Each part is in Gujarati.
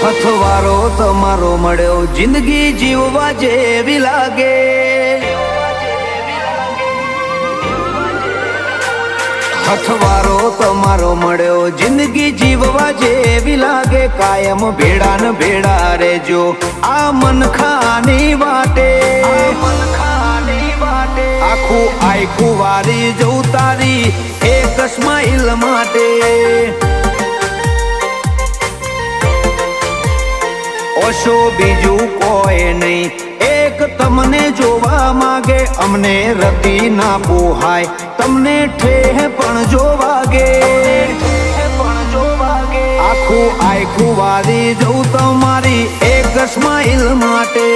હથવારો તમારો મળ્યો જિંદગી જીવવા જેવી લાગે। હથવારો તમારો મળ્યો જિંદગી જીવવા જેવી લાગે। કાયમ ભેડા ને ભેડા રેજો આ મનખાની વાટે। આખું આખું વારી જવું તારી એક સ્માઈલ માટે। ઓશો બીજું કોઈ નહીં એક તમને જોવા માગે। અમને રતી ના પોહાય તમને ઠેહ પણ જો વાગે। આખું આખું વારી જવું તમારી એક સ્માઈલ માટે।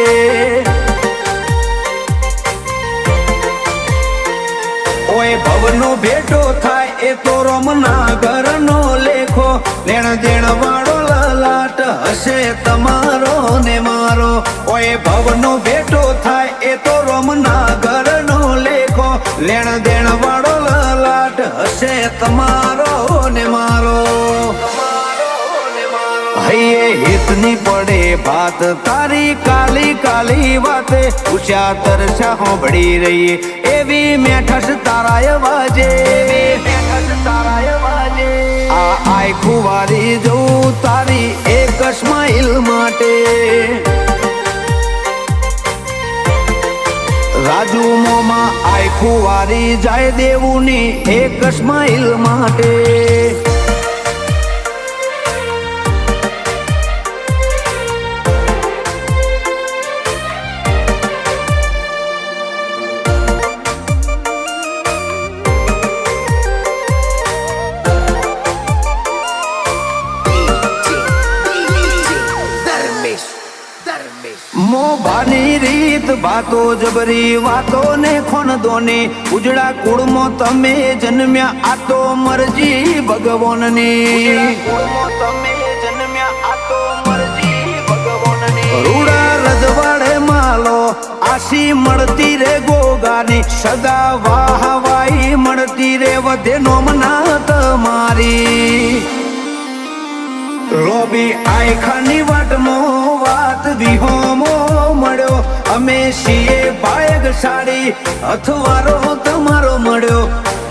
ઓય ભવનો ભેટો થાય એ તો રોમના ઘરનો લેખો। લેણ દેણ વાળો લલાટ હશે તમારો ને મારો। ઓય ભવનો ભેટો થાય એ તો રોમના ઘરનો લેખો। લેણ દેણ વાળો લલાટ હશે તમારો ને મારો। હૈયે હિતની પડે ભાત તારી કાલી કાલી વાતે। ઊંચા તરસા હોંભળી રહીએ એવી મેઠસ તારાય વાજે। આ આખું વારી જવું તારી એક સ્માઈલ માટે। રાજુ મોમાં આખું વારી જાય દેવું ની એક સ્માઈલ માટે। મોભાની રીત ભાતો જબરી વાતો ને ખોન દોની। ઉજળા કુળમાં તમે જન્મ્યા આ તો મરજી ભગવાનની। રૂડા રજવાડે માલો આશી મળતી રે ગોગાની। સદા વાહવાઈ મળતી રે વધે નોમના તમારી। લોબી આયખાની વાટમો વાત વિહોમો મળ્યો। અમે છીએ બાયગ સાડી હથવારો તમારો મળ્યો।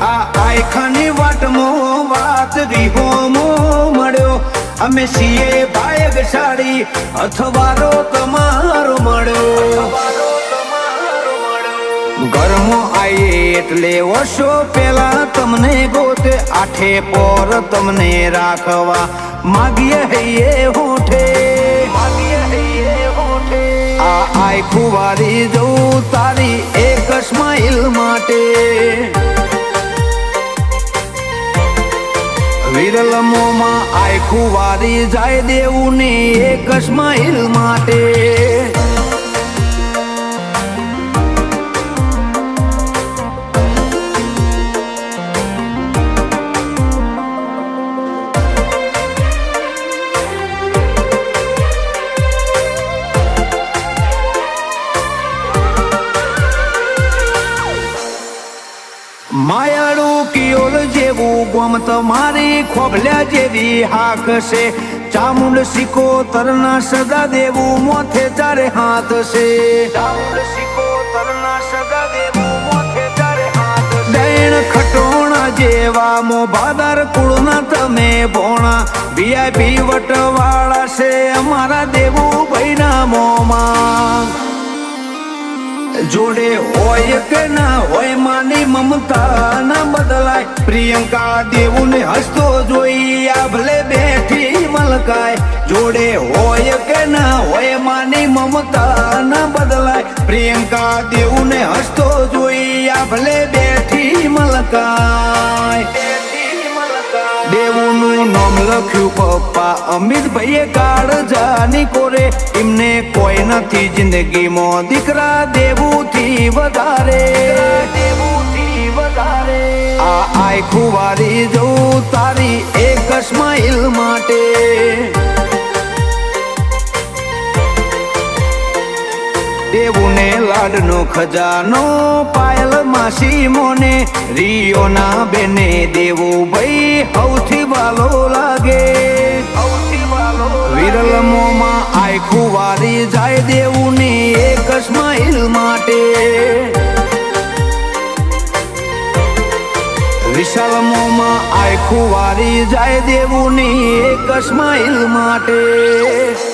આ આયખાની વાટમો વાત વિહોમો મળ્યો। અમે છીએ બાયગ સાડી હથવારો તમારો મળ્યો। ઘરમાં આવીએ એટલે વર્ષો પેલા તમને ગોતે। આઠે પોર તમને રાખવા માગીએ હૈયે હોઠે। આ આખું વારી જવું તારી એક સ્માઈલ માટે। વિરલમોમાં આખું વારી જાય દેવું ની એક સ્માઈલ માટે। માયાળું કિયોલ જેવું ગોમ તમારી ખોભલ્યા જેવી હાક છે। ચામુંડ સિકો તરના સદા દેવું મોથે ચારે હાથ છે। દૈણ ખટોણા જેવા મોભાદાર કુળના તમે ભોણા। VIP વટવાળા છે અમારા દેવું ભાઈના મોમાં। જોડે હોય કે ના હોય માની મમતા ના બદલાય। પ્રિયંકા દેવું ને હસતો જોઈ આ ભલે બેઠી મલકાય। જોડે હોય કે ના હોય માની મમતા ના બદલાય। પ્રિયંકા દેવું ને હસતો જોઈ આ ભલે બેઠી મલકાય। દેવુંનું નામ લખ્યું પપ્પા અમિતભાઈએ કાળજાની કોરે। એમને કોઈ નથી જિંદગીમાં દીકરા દેવુંથી વધારે। આ આખું વારી જવું તારી એક સ્માઈલ માટે। દેવુને લાડનો ખજાનો પાયલ માસી મોને રિયોના બેને દેવું ભાઈ સૌથી વાલો લાગે વિરલ મોમાં આખું વારી જાય દેવુની એક સ્માઈલ માટે વિશાલ મોમાં આખું વારી જાય દેવુની એક સ્માઈલ માટે